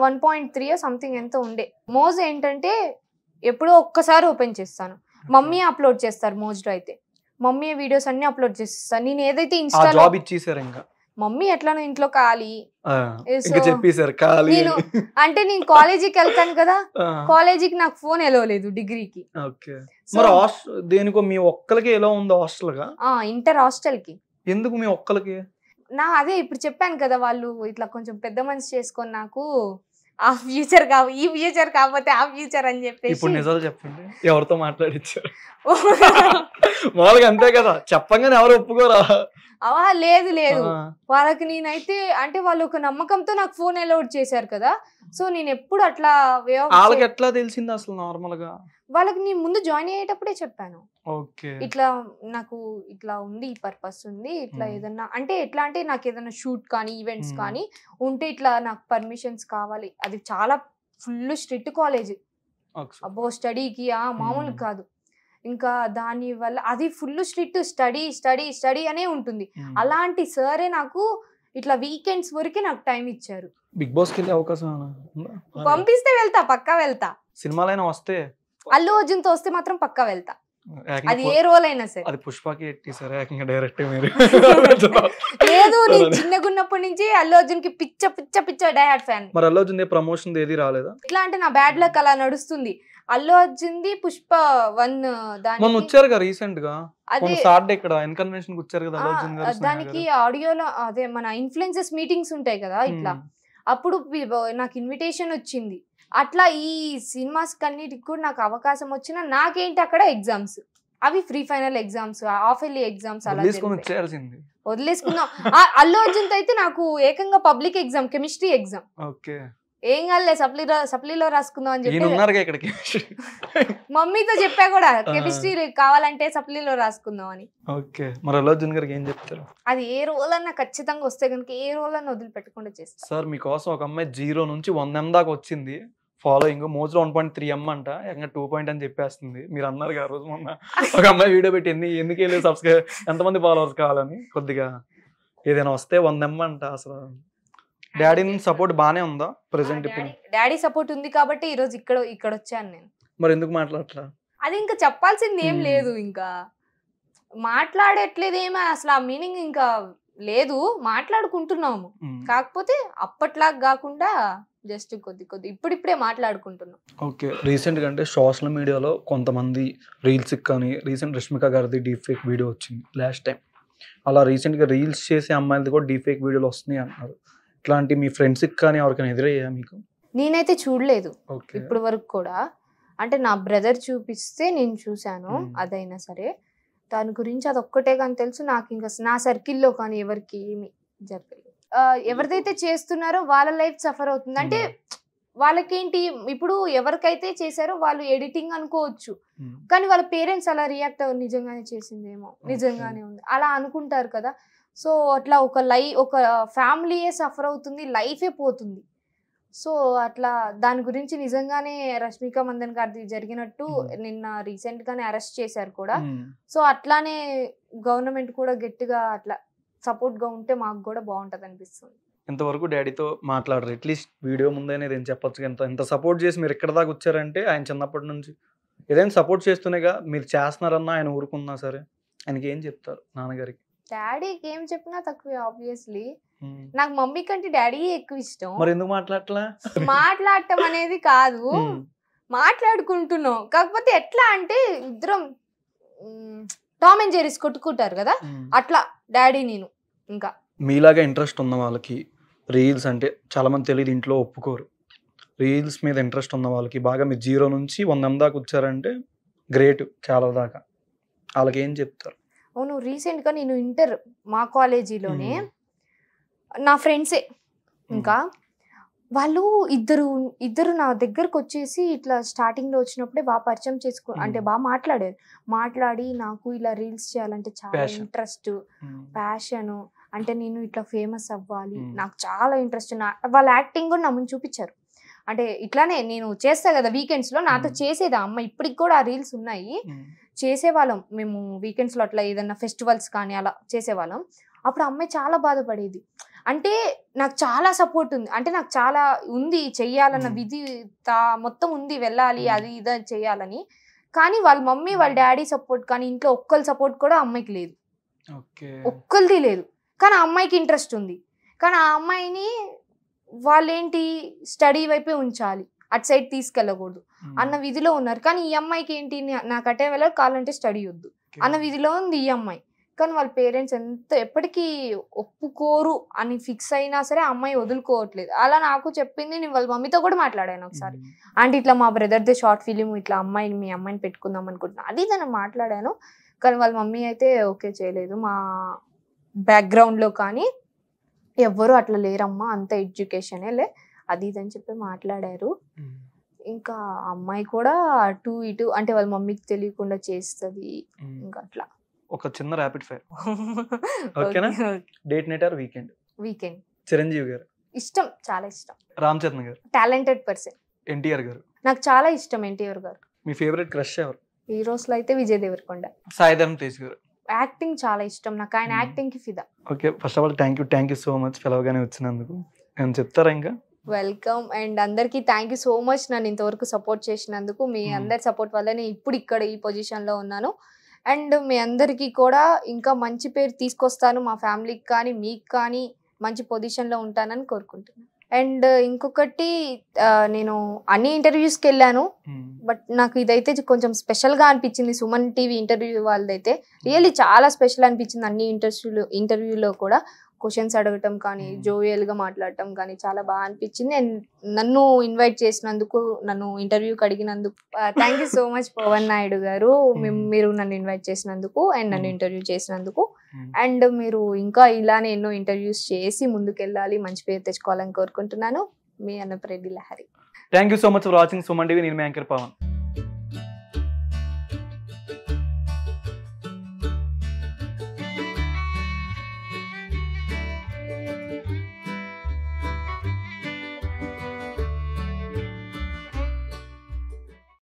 1.3 సంథింగ్ ఎంతో ఉండే. మోజ్ ఏంటంటే ఎప్పుడో ఒక్కసారి ఓపెన్ చేస్తాను, మమ్మీ అప్లోడ్ చేస్తారు మోజ్లో అయితే, మమ్మీ వీడియోస్ అన్ని అప్లోడ్ చేస్తాను. నేను ఏదైతే ఇన్స్టాలో మమ్మీ ఎట్లానో ఇంట్లో ఖాళీ నేను అంటే నేను కాలేజీకి వెళ్తాను కదా, కాలేజీకి నాకు ఫోన్ ఎలవలేదు డిగ్రీకి. దేనికో మీ ఒక్కలకి ఎలా ఉంది హాస్టల్ గా? ఇంటర్ హాస్టల్ కి. ఎందుకు మీ ఒక్కలకి? అదే ఇప్పుడు చెప్పాను కదా, వాళ్ళు ఇట్లా కొంచెం పెద్ద మనసు చేసుకొని నాకు ఆ ఫ్యూచర్ ఈ ఫ్యూచర్ కాకపోతే ఆ ఫ్యూచర్ అని చెప్పేసి. ఇప్పుడు నిజాలు చెప్పండి, ఎవరితో మాట్లాడించారు? మామూలుగా అంతే కదా, చెప్పంగానే ఎవరు ఒప్పుకోరా? లేదు వాళ్ళకి నేనైతే అంటే వాళ్ళు ఒక నమ్మకంతో నాకు ఫోన్ అలౌడ్ చేశారు కదా. సో నేను ఎప్పుడు అట్లా వాళ్ళకి ఎట్లా తెలిసింది అసలు? నార్మల్ గా వాళ్ళకి నేను ముందు జాయిన్ అయ్యేటప్పుడే చెప్పాను, ఇట్లా నాకు ఇట్లా ఉంది, ఈ పర్పస్ ఉంది, ఇట్లా ఏదన్నా అంటే ఎట్లా అంటే నాకు ఏదైనా షూట్ కానీ ఈవెంట్స్ కానీ ఉంటే ఇట్లా నాకు పర్మిషన్స్ కావాలి. అది చాలా ఫుల్ స్ట్రిక్ట్ కాలేజ్, అబ్బో స్టడీకి మామూలు కాదు. ఇంకా దాని వల్ల అది full strict, study study study అనే ఉంటుంది. అలాంటి సరే నాకు ఇట్లా వీకెండ్స్ వరకే నాకు టైం ఇచ్చారు. బిగ్ బాస్ కి వెళ్ళే అవకాశం పంపిస్తే వెళ్తా, పక్కా వెళ్తా. సినిమాలైనా వస్తే అల్లు అర్జున్ తో వస్తే మాత్రం పక్కా వెళ్తా, అది ఏ రోల్ అయినా సరే. అది పుష్పకి ఎట్టేసారా డైరెక్ట్? మీరు లేదు, నేను చిన్నగున్నప్పటి నుంచి అల్లు అర్జున్ కి పిచ్చ పిచ్చ పిచ్చ డైహార్డ్ ఫ్యాన్. మరి అల్లు అర్జున్ ప్రమోషన్ ఏది రాలేదా? ఎట్లా అంటే నా బ్యాడ్ లక్ అలా నడుస్తుంది. అల్లు అర్జున్ ది పుష్ప 1 దానికి వచ్చారు కదా రీసెంట్ గా, అదే సాటర్డే ఇక్కడ ఇన్కన్వెన్షన్ వచ్చారు కదా అల్లు అర్జున్ గారు. దానికి ఆడియోలో అదే మన ఇన్ఫ్లుయెన్సర్స్ మీటింగ్స్ ఉంటాయి కదా ఇట్లా, అప్పుడు నాకు ఇన్విటేషన్ వచ్చింది. అట్లా ఈ సినిమాస్ కన్నిటికి కూడా నాకు అవకాశం వచ్చిన నాకేంటి అక్కడ ఎగ్జామ్స్, అవి free final exams, half yearly exams అలా వదిలేసుకుందాం. అల్లు అర్జున్ తో అయితే నాకు ఏకంగా పబ్లిక్ ఎగ్జామ్, కెమిస్ట్రీ ఎగ్జామ్. ఏం కాదులే సప్లీలో రాసుకుందాం అని చెప్పి మమ్మీతో చెప్పా కూడా, కెమిస్ట్రీ కావాలంటే సప్లీలో రాసుకుందాం అని. అది ఏ రోల్ అన్నా ఖచ్చితంగా వస్తే కనుక ఏ రోల్ అన్నా వదిలిపెట్టకుండా చేస్తా. సార్ మీకోసం ఒక అమ్మాయి 0 నుంచి 100M దాకా వచ్చింది ఫాలోయింగ్, మోజ్లో 1.3M అంట, 2 అని చెప్పేస్తుంది. మీరు అన్నారు కదా రోజు మొన్న ఒక అమ్మాయి వీడియో పెట్టింది, ఎందుకు వెళ్ళి సబ్స్క్రైబ్ ఎంతమంది ఫాలోవర్స్ కావాలని, కొద్దిగా ఏదైనా వస్తే 100M అంట. అసలు డాడీ సపోర్ట్ బానే ఉందా ప్రెసెంట్? ఇప్పుడు డాడీ సపోర్ట్ ఉంది కాబట్టి ఈ రోజు ఇక్కడ వచ్చాను నేను. మరి ఎందుకు మాట్లాడట్లా? అది ఇంకా చెప్పాల్సింది ఏం లేదు, ఇంకా మాట్లాడట్లేదు ఏమో, అసలు ఆ మీనింగ్ ఇంకా లేదు. మాట్లాడుకుంటున్నాము, కాకపోతే అప్పట్లాగా కాకుండా జస్ట్ కొద్ది ఇప్పుడిప్పుడే మాట్లాడుకుంటున్నాం. ఓకే, రీసెంట్ గా అంటే సోషల్ మీడియాలో కొంతమంది రీల్స్ కానీ, రీసెంట్ రష్మిక గారిది డీప్ ఫేక్ వీడియో వచ్చింది లాస్ట్ టైం, అలా రీసెంట్ గా రీల్స్ చేసే అమ్మాయిలది కూడా డీప్ ఫేక్ వీడియోలు వస్తున్నాయి అంటున్నారు. ఇట్లాంటి మీ ఫ్రెండ్స్ కానీ ఎవరికైనా ఎదురయ్యా మీకు? నేనైతే చూడలేదు ఇప్పటి వరకు కూడా, అంటే నా బ్రదర్ చూపిస్తే నేను చూశాను. అదైనా సరే దాని గురించి అది ఒక్కటే కానీ తెలుసు నాకు. ఇంకా నా సర్కిల్లో కానీ ఎవరికి ఏమి జరగలేదు. ఎవరిదైతే చేస్తున్నారో వాళ్ళ లైఫ్ సఫర్ అవుతుంది. అంటే వాళ్ళకేంటి ఇప్పుడు ఎవరికైతే చేశారో వాళ్ళు ఎడిటింగ్ అనుకోవచ్చు, కానీ వాళ్ళ పేరెంట్స్ అలా రియాక్ట్ అవ్వరు, నిజంగానే చేసిందేమో, నిజంగానే ఉంది అలా అనుకుంటారు కదా. సో అట్లా ఒక ఫ్యామిలీయే సఫర్ అవుతుంది, లైఫే పోతుంది. సో అట్లా దాని గురించి నిజంగానే రష్మిక మందన్ గారిది జరిగినట్టు నిన్న రీసెంట్ గానే అరెస్ట్ చేశారు కూడా. సో అట్లానే గవర్నమెంట్ కూడా గట్టిగా అట్లా సపోర్ట్ గా ఉంటే మాకు కూడా బాగుంటది అనిపిస్తుంది. ఇంతవరకు డాడీతో మాట్లాడరు, అట్లీస్ట్ వీడియో ముందైనా ఏం చెప్పొచ్చు. ఎంత సపోర్ట్ చేసి మీరు ఇక్కడ దాకా వచ్చారంటే ఆయన చిన్నప్పటి నుంచి ఏదైనా సపోర్ట్ చేస్తూనేగా, మీరు చేస్తున్నారన్నా ఆయన ఊరుకున్నా సరే ఆయనకి ఏం చెప్తారు నాన్నగారికి? డాడీకి ఏం చెప్పినా తక్కువే ఆబ్వియస్లీ. నాకు మమ్మీ కంటే డాడీ ఎక్కువ ఇష్టం. మరి ఎందుకు మాట్లాడట్లా? మాట్లాడటం అనేది కాదు, మాట్లాడుకుంటున్నాం. కాకపోతే ఎట్లా అంటే ఇద్దరం టామ్ అండ్ జెర్రీస్ కొట్టుకుంటారు కదా, అట్లా డాడీ నేను. ఇంకా మీలాగా ఇంట్రెస్ట్ ఉన్న వాళ్ళకి రీల్స్ అంటే చాలా మంది తెలియదు, ఇంట్లో ఒప్పుకోరు. రీల్స్ మీద ఇంట్రెస్ట్ ఉన్న వాళ్ళకి బాగా మీరు 0 నుంచి 100 దాకా వచ్చారంటే గ్రేట్, చాలా దాకా. వాళ్ళకి ఏం చెప్తారు? అవును, రీసెంట్ గా నేను ఇంటర్ మా కాలేజీలోనే నా ఫ్రెండ్సే, ఇంకా వాళ్ళు ఇద్దరు నా దగ్గరకు వచ్చేసి ఇట్లా స్టార్టింగ్ లో వచ్చినప్పుడే బాగా పరిచయం అంటే బాగా మాట్లాడి నాకు ఇలా రీల్స్ చేయాలంటే చాలా ఇంట్రెస్ట్, ప్యాషన్, అంటే నేను ఇట్లా ఫేమస్ అవ్వాలి, నాకు చాలా ఇంట్రెస్ట్. వాళ్ళ యాక్టింగ్ కూడా నా ముందు చూపించారు. అంటే ఇట్లానే నేను చేస్తా కదా వీకెండ్స్ లో, నాతో చేసేదా అమ్మ, ఇప్పటికి కూడా ఆ రీల్స్ ఉన్నాయి, చేసేవాళ్ళం మేము వీకెండ్స్ లో. అట్లా ఏదన్నా ఫెస్టివల్స్ కానీ అలా చేసేవాళ్ళం. అప్పుడు అమ్మాయి చాలా బాధపడేది. అంటే నాకు చాలా సపోర్ట్ ఉంది, అంటే నాకు చాలా ఉంది చెయ్యాలన్న విధి మొత్తం ఉంది, వెళ్ళాలి అది ఇది చెయ్యాలని. కానీ వాళ్ళ మమ్మీ వాళ్ళ డాడీ సపోర్ట్ కానీ ఇంట్లో ఒక్కరి సపోర్ట్ కూడా అమ్మాయికి లేదు, ఒక్కరిది లేదు. కానీ ఆ అమ్మాయికి ఇంట్రెస్ట్ ఉంది. కానీ ఆ అమ్మాయిని వాళ్ళేంటి స్టడీ వైపే ఉంచాలి, అటు సైడ్ తీసుకెళ్ళకూడదు అన్న విధిలో ఉన్నారు. కానీ ఈ అమ్మాయికి ఏంటి, నాకు అటే వెళ్ళాలి, కావాలంటే స్టడీ వద్దు అన్న విధిలో ఉంది ఈ అమ్మాయి. కానీ వాళ్ళ పేరెంట్స్ ఎప్పటికీ ఒప్పుకోరు అని ఫిక్స్ అయినా సరే అమ్మాయి వదులుకోవట్లేదు. అలా నాకు చెప్పింది. నేను వాళ్ళ మమ్మీతో కూడా మాట్లాడాను ఒకసారి, అంటే ఇట్లా మా బ్రదర్దే షార్ట్ ఫిలిం, ఇట్లా మీ అమ్మాయిని పెట్టుకుందాం అనుకుంటున్నా అది నేను మాట్లాడాను. కానీ వాళ్ళ మమ్మీ అయితే ఓకే చేయలేదు. మా బ్యాక్గ్రౌండ్ లో కానీ ఎవ్వరు అట్లా లేరమ్మా, అంత ఎడ్యుకేషనే లే అది ఇది అని చెప్పి మాట్లాడారు. ఇంకా అమ్మాయి కూడా అటు ఇటు అంటే వాళ్ళ మమ్మీకి తెలియకుండా చేస్తుంది. ఇంకా అట్లా ఒక చిన్న ర్యాపిడ్ ఫైర్, ఓకేనా? Date night are weekend? Weekend. Chiranjeevi గారు ఇష్టం, చాలా ఇష్టం. రామ్ చరణ్ గారు టాలెంటెడ్ పర్సన్. ఎన్టీఆర్ గారు నాకు చాలా ఇష్టం. ఎన్టీఆర్ గారు. మీ ఫేవరెట్ క్రష్ ఎవరు? హీరోస్ లో అయితే విజయ్ దేవరకొండ. సాయి ధరమ్ తేజ్ గారు. యాక్టింగ్ చాలా ఇష్టం నాకు, ఆయన యాక్టింగ్ కి ఫిదా. Okay, first of all thank you so much పిలవగానే వచ్చినందుకు. నేను చెప్తారా ఇంకా? వెల్కమ్. అండ్ అందరికి థ్యాంక్ యూ సో మచ్ నన్ను ఇంతవరకు సపోర్ట్ చేసినందుకు. మీ అందరి సపోర్ట్ వల్లనే ఇప్పుడు ఇక్కడ ఈ పొజిషన్ లో ఉన్నాను. అండ్ మీ అందరికీ కూడా ఇంకా మంచి పేరు తీసుకొస్తాను, మా ఫ్యామిలీకి కానీ మీకు కానీ మంచి పొజిషన్లో ఉంటానని కోరుకుంటున్నాను. అండ్ ఇంకొకటి, నేను అన్ని ఇంటర్వ్యూస్కి వెళ్ళాను, బట్ నాకు ఇదైతే కొంచెం స్పెషల్గా అనిపించింది. సుమన్ టీవీ ఇంటర్వ్యూ వాళ్ళదైతే రియల్లీ చాలా స్పెషల్ అనిపించింది. అన్ని ఇంటర్వ్యూలో కూడా క్వశ్చన్స్ అడగటం కానీ జోవియల్గా మాట్లాడటం కానీ చాలా బాగా అనిపించింది. అండ్ నన్ను ఇన్వైట్ చేసినందుకు, నన్ను ఇంటర్వ్యూకి అడిగినందుకు thank you so much Pavan Naidu గారు. మీరు నన్ను ఇన్వైట్ చేసినందుకు అండ్ నన్ను ఇంటర్వ్యూ చేసినందుకు. అండ్ మీరు ఇంకా ఇలానే ఎన్నో ఇంటర్వ్యూస్ చేసి ముందుకెళ్ళాలి, మంచి పేరు తెచ్చుకోవాలని కోరుకుంటున్నాను. మీ Annapreddy Lahari. Thank you so much for watching Suman TV. నేను మీ యాంకర్ పవన్.